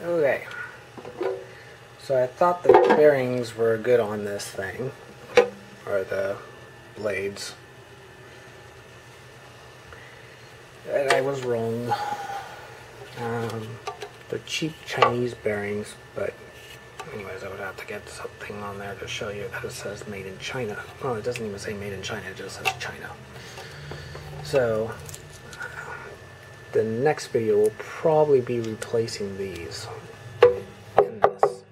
Okay, so I thought the bearings were good on this thing, or the blades, and I was wrong. They're cheap Chinese bearings, but anyways, I would have to get something on there to show you that it says made in China. Oh, it doesn't even say made in China, it just says China. So the next video will probably be replacing these in this,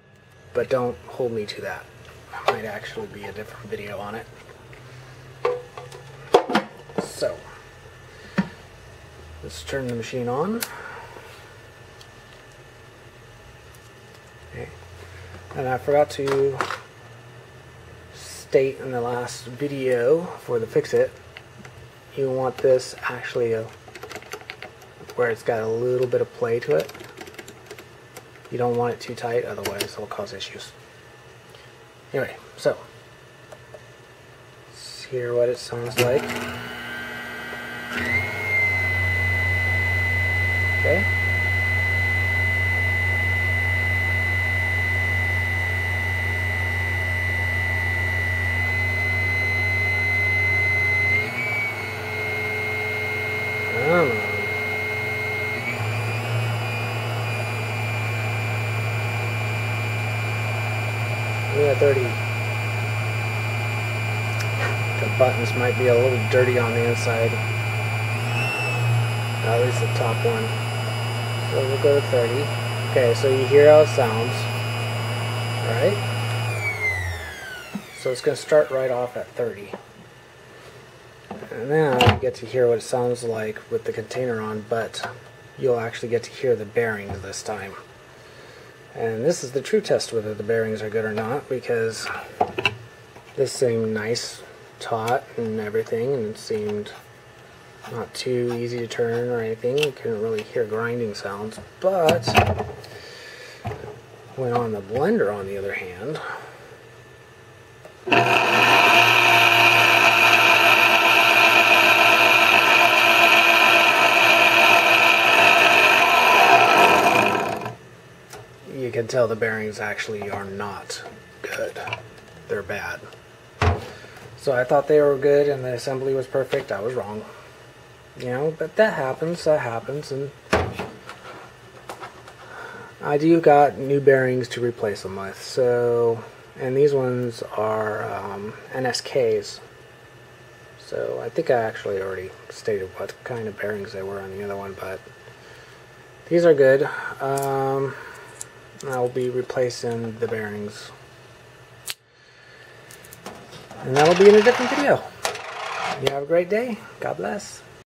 but don't hold me to that. It might actually be a different video on it. So let's turn the machine on. Okay. And I forgot to state in the last video for the fix-it, you want this actually where it's got a little bit of play to it. You don't want it too tight, otherwise it'll cause issues. Anyway, so let's hear what it sounds like. Okay. Yeah, 30. The buttons might be a little dirty on the inside. At least the top one. So we'll go to 30. Okay, so you hear how it sounds. Alright? So it's going to start right off at 30. And now you get to hear what it sounds like with the container on, but you'll actually get to hear the bearings this time. And this is the true test whether the bearings are good or not, because this seemed nice, taut and everything, and it seemed not too easy to turn or anything. You couldn't really hear grinding sounds. But when on the blender, on the other hand, you can tell the bearings actually are not good. They're bad. So I thought they were good and the assembly was perfect. I was wrong. You know, but that happens, and I do got new bearings to replace them with. So, and these ones are NSKs. So I think I actually already stated what kind of bearings they were on the other one, but these are good. I'll be replacing the bearings, and that'll be in a different video. You have a great day. God bless.